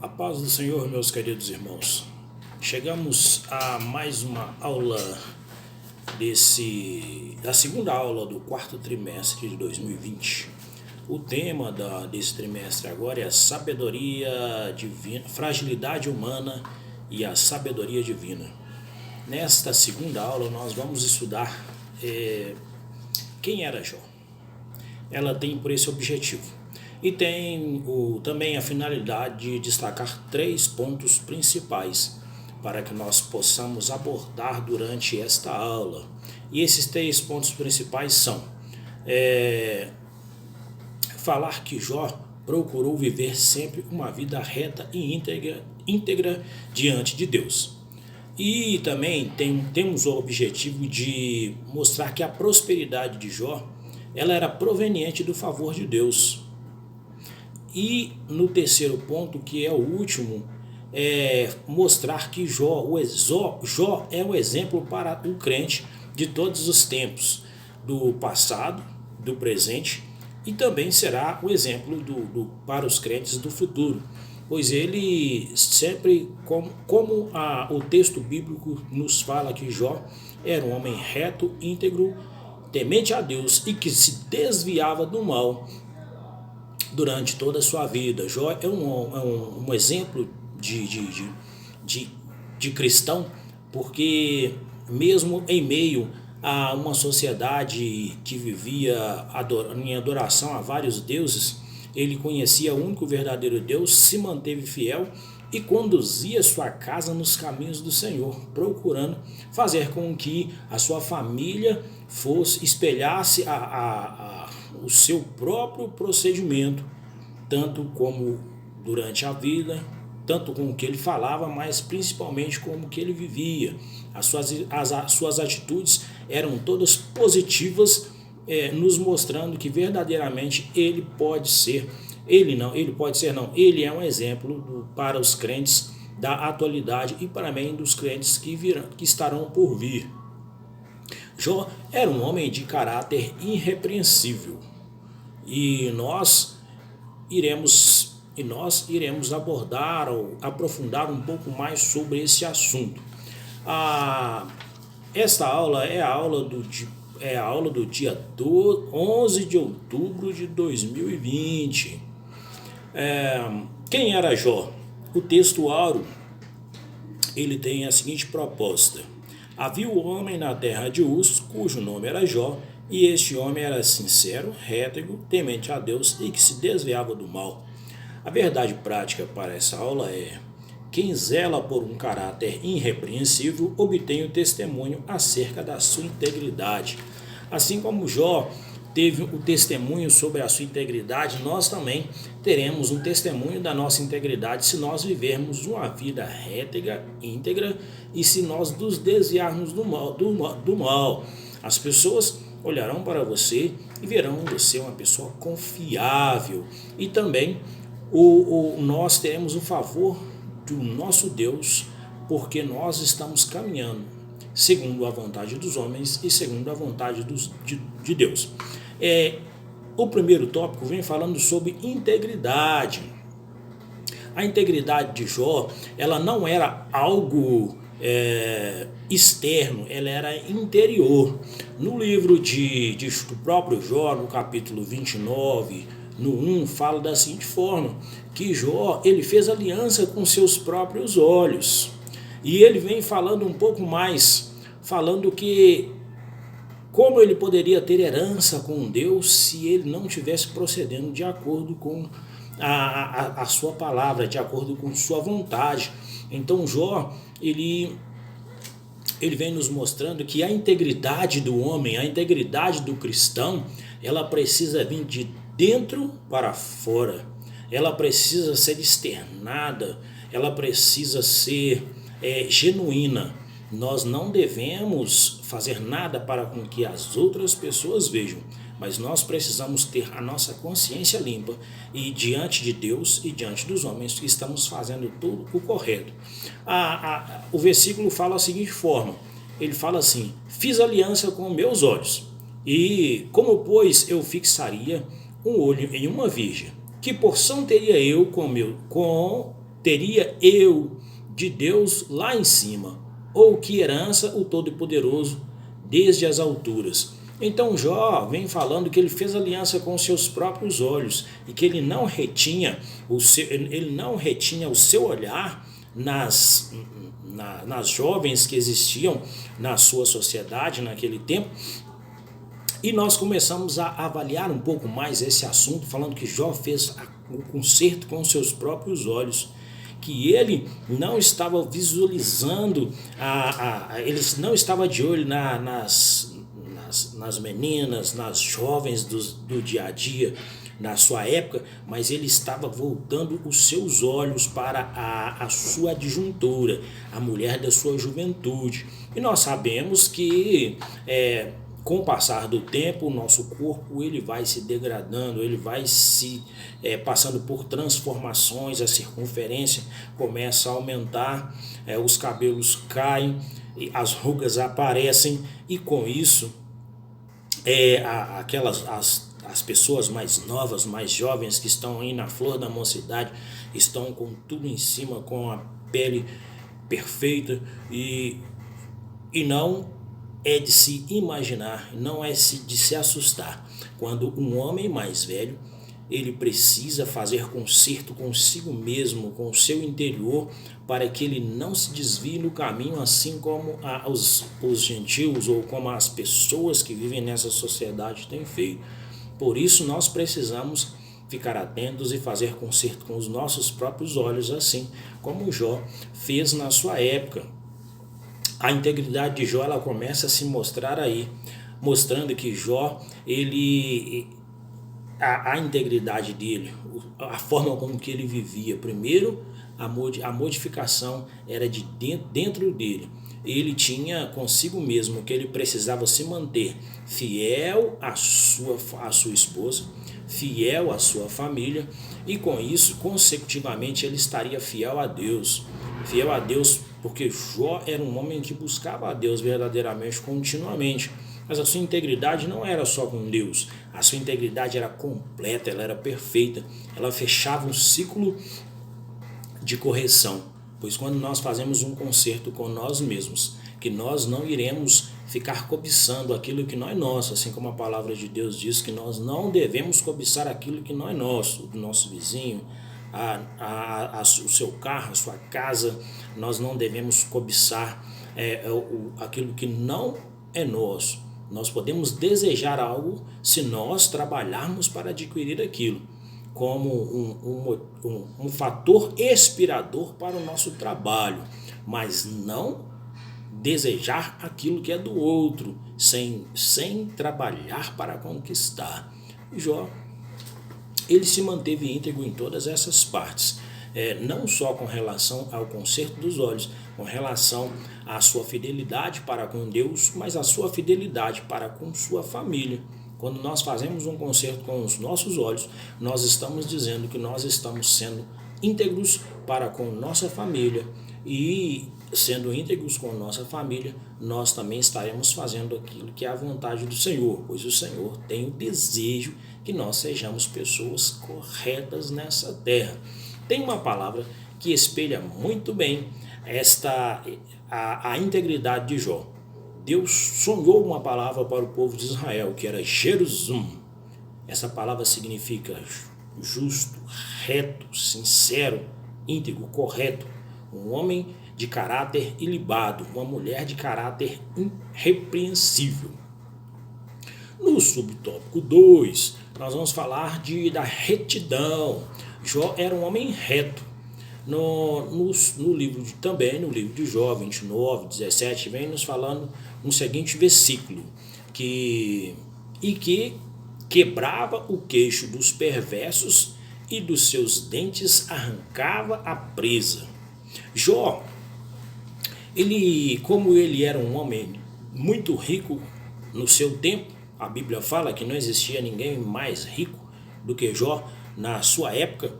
A paz do Senhor, meus queridos irmãos. Chegamos a mais uma aula da segunda aula do quarto trimestre de 2020. O tema desse trimestre agora é a sabedoria divina, fragilidade humana e a sabedoria divina. Nesta segunda aula nós vamos estudar quem era Jó. Ela tem por esse objetivo. E tem também a finalidade de destacar 3 pontos principais para que nós possamos abordar durante esta aula. E esses 3 pontos principais são falar que Jó procurou viver sempre uma vida reta e íntegra diante de Deus. E também temos o objetivo de mostrar que a prosperidade de Jó ela era proveniente do favor de Deus. E no terceiro ponto, que é o último, é mostrar que Jó é um exemplo para o crente de todos os tempos, do passado, do presente, e também será o exemplo para os crentes do futuro, pois ele sempre, como o texto bíblico nos fala que Jó era um homem reto, íntegro, temente a Deus e que se desviava do mal durante toda a sua vida. Jó é um exemplo de cristão, porque mesmo em meio a uma sociedade que vivia em adoração a vários deuses, ele conhecia o único verdadeiro Deus, se manteve fiel e conduzia sua casa nos caminhos do Senhor, procurando fazer com que a sua família espelhasse o seu próprio procedimento, tanto como durante a vida, tanto com o que ele falava, mas principalmente como que ele vivia. As suas atitudes eram todas positivas, nos mostrando que verdadeiramente ele é um exemplo para os crentes da atualidade e para mim dos crentes que estarão por vir. Jó era um homem de caráter irrepreensível e nós iremos abordar ou aprofundar um pouco mais sobre esse assunto. Esta aula é a aula do dia 11 de outubro de 2020. Quem era Jó? O texto áureo ele tem a seguinte proposta: havia um homem na terra de Uz, cujo nome era Jó, e este homem era sincero, reto, temente a Deus e que se desviava do mal. A verdade prática para essa aula é: quem zela por um caráter irrepreensível obtém o testemunho acerca da sua integridade. Assim como Jó teve o testemunho sobre a sua integridade, nós também teremos um testemunho da nossa integridade se nós vivermos uma vida reta, íntegra, e se nós nos desviarmos do mal. As pessoas olharão para você e verão você uma pessoa confiável, e também nós teremos o favor do nosso Deus, porque nós estamos caminhando segundo a vontade dos homens e segundo a vontade de Deus. O primeiro tópico vem falando sobre integridade. A integridade de Jó, ela não era algo externo, ela era interior. No livro do próprio Jó, no capítulo 29, no 1, fala da seguinte forma, que Jó ele fez aliança com seus próprios olhos. E ele vem falando um pouco mais, falando que como ele poderia ter herança com Deus se ele não estivesse procedendo de acordo com a sua palavra, de acordo com sua vontade. Então Jó, ele vem nos mostrando que a integridade do homem, a integridade do cristão, ela precisa vir de dentro para fora. Ela precisa ser externada, ela precisa ser genuína. Nós não devemos fazer nada para com que as outras pessoas vejam, mas nós precisamos ter a nossa consciência limpa e diante de Deus e diante dos homens que estamos fazendo tudo o correto. O versículo fala da seguinte forma, ele fala assim: fiz aliança com meus olhos, e como pois eu fixaria um olho em uma virgem? Que porção teria eu com teria eu de Deus lá em cima? Ou que herança o Todo-Poderoso desde as alturas? Então Jó vem falando que ele fez aliança com os seus próprios olhos e que ele não retinha o seu olhar nas jovens que existiam na sua sociedade naquele tempo. E nós começamos a avaliar um pouco mais esse assunto, falando que Jó fez o concerto com os seus próprios olhos, que ele não estava visualizando, ele não estava de olho nas meninas, nas jovens do dia a dia, na sua época, mas ele estava voltando os seus olhos para a sua adjuntora, a mulher da sua juventude. E nós sabemos que com o passar do tempo, o nosso corpo ele vai se degradando, ele vai se passando por transformações, a circunferência começa a aumentar, os cabelos caem, as rugas aparecem e com isso as pessoas mais novas, mais jovens que estão aí na flor da mocidade, estão com tudo em cima, com a pele perfeita e não é de se imaginar, não é de se assustar quando um homem mais velho ele precisa fazer conserto consigo mesmo, com o seu interior, para que ele não se desvie no caminho, assim como os gentios ou como as pessoas que vivem nessa sociedade têm feito. Por isso nós precisamos ficar atentos e fazer conserto com os nossos próprios olhos, assim como Jó fez na sua época. A integridade de Jó ela começa a se mostrar aí, mostrando que Jó, a integridade dele, a forma como que ele vivia, primeiro a modificação era de dentro dele. Ele tinha consigo mesmo que ele precisava se manter fiel à sua esposa, fiel à sua família, e com isso, consecutivamente, ele estaria fiel a Deus, porque Jó era um homem que buscava a Deus verdadeiramente, continuamente. Mas a sua integridade não era só com Deus, a sua integridade era completa, ela era perfeita, ela fechava um ciclo de correção, pois quando nós fazemos um conserto com nós mesmos, que nós não iremos ficar cobiçando aquilo que não é nosso, assim como a palavra de Deus diz que nós não devemos cobiçar aquilo que não é nosso, do nosso vizinho, o seu carro, a sua casa, nós não devemos cobiçar aquilo que não é nosso. Nós podemos desejar algo se nós trabalharmos para adquirir aquilo, como um fator inspirador para o nosso trabalho, mas não desejar aquilo que é do outro, sem trabalhar para conquistar. Jó, ele se manteve íntegro em todas essas partes, não só com relação ao conserto dos olhos, com relação à sua fidelidade para com Deus, mas a sua fidelidade para com sua família. Quando nós fazemos um conserto com os nossos olhos, nós estamos dizendo que nós estamos sendo íntegros para com nossa família, e sendo íntegros com nossa família, nós também estaremos fazendo aquilo que é a vontade do Senhor, pois o Senhor tem o desejo que nós sejamos pessoas corretas nessa terra. Tem uma palavra que espelha muito bem a integridade de Jó. Deus sonhou uma palavra para o povo de Israel, que era Jerusalém. Essa palavra significa justo, reto, sincero, íntegro, correto. Um homem de caráter ilibado, uma mulher de caráter irrepreensível. No subtópico 2, nós vamos falar da retidão. Jó era um homem reto. No livro de Jó 29, 17, vem nos falando um seguinte versículo, que quebrava o queixo dos perversos e dos seus dentes arrancava a presa. Jó, como ele era um homem muito rico no seu tempo, a Bíblia fala que não existia ninguém mais rico do que Jó na sua época,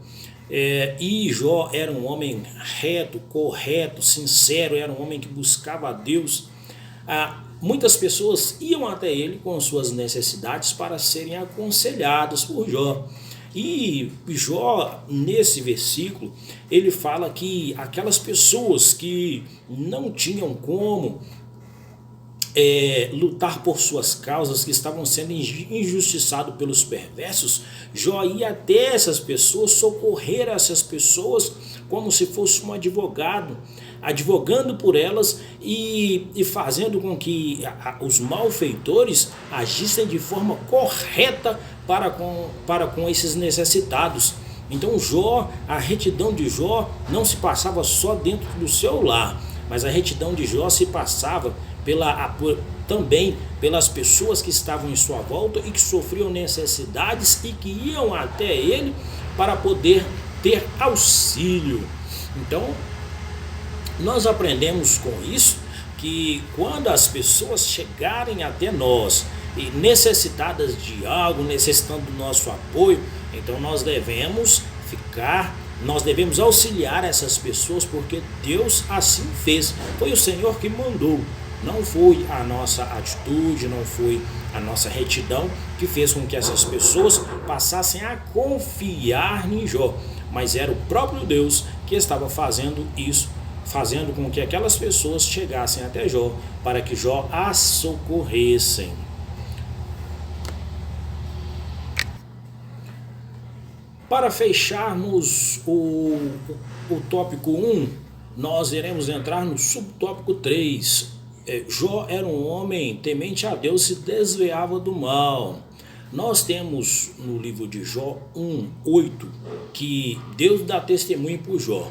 e Jó era um homem reto, correto, sincero, era um homem que buscava a Deus. Muitas pessoas iam até ele com suas necessidades para serem aconselhados por Jó. E Jó, nesse versículo, ele fala que aquelas pessoas que não tinham como lutar por suas causas, que estavam sendo injustiçados pelos perversos, Jó ia até essas pessoas, socorrer essas pessoas como se fosse um advogado, advogando por elas e fazendo com que os malfeitores agissem de forma correta para com esses necessitados. Então Jó, a retidão de Jó não se passava só dentro do seu lar, mas a retidão de Jó se passava também pelas pessoas que estavam em sua volta e que sofriam necessidades e que iam até ele para poder ter auxílio. Então, nós aprendemos com isso que quando as pessoas chegarem até nós e necessitadas de algo, necessitando do nosso apoio, então nós devemos auxiliar essas pessoas, porque Deus assim fez. Foi o Senhor que mandou. Não foi a nossa atitude, não foi a nossa retidão que fez com que essas pessoas passassem a confiar em Jó, mas era o próprio Deus que estava fazendo isso, fazendo com que aquelas pessoas chegassem até Jó, para que Jó as socorressem. Para fecharmos o tópico 1, nós iremos entrar no subtópico 3. Jó era um homem temente a Deus, se desviava do mal. Nós temos no livro de Jó 1:8 que Deus dá testemunho por Jó.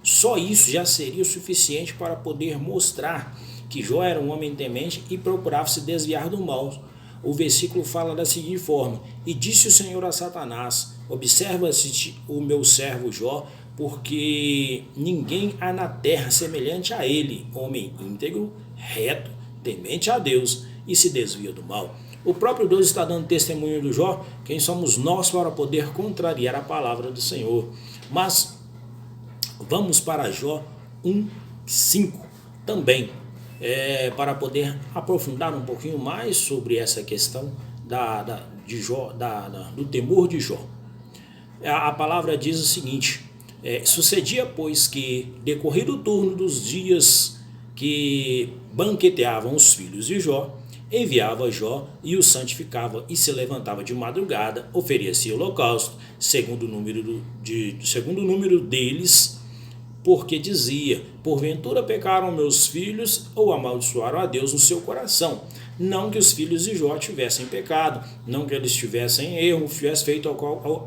Só isso já seria o suficiente para poder mostrar que Jó era um homem temente e procurava se desviar do mal. O versículo fala da seguinte forma: e disse o Senhor a Satanás: observa-se o meu servo Jó, porque ninguém há na terra semelhante a ele, homem íntegro, reto, temente a Deus e se desvia do mal. O próprio Deus está dando testemunho do Jó. Quem somos nós para poder contrariar a palavra do Senhor? Mas vamos para Jó 1:5 também, para poder aprofundar um pouquinho mais sobre essa questão do temor de Jó. A palavra diz o seguinte: sucedia, pois, que, decorrido o turno dos dias que banqueteavam os filhos de Jó, enviava Jó e os santificava, e se levantava de madrugada, oferecia holocausto, segundo o número deles, porque dizia: porventura pecaram meus filhos ou amaldiçoaram a Deus no seu coração. Não que os filhos de Jó tivessem pecado, não que eles tivessem erro, tivessem feito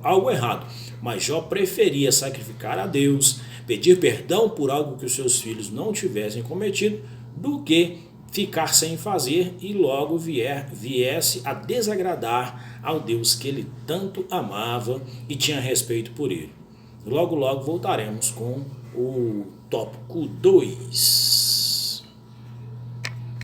algo errado, mas Jó preferia sacrificar a Deus, pedir perdão por algo que os seus filhos não tivessem cometido, do que ficar sem fazer e logo viesse a desagradar ao Deus que ele tanto amava e tinha respeito por ele. Logo voltaremos com o tópico 2.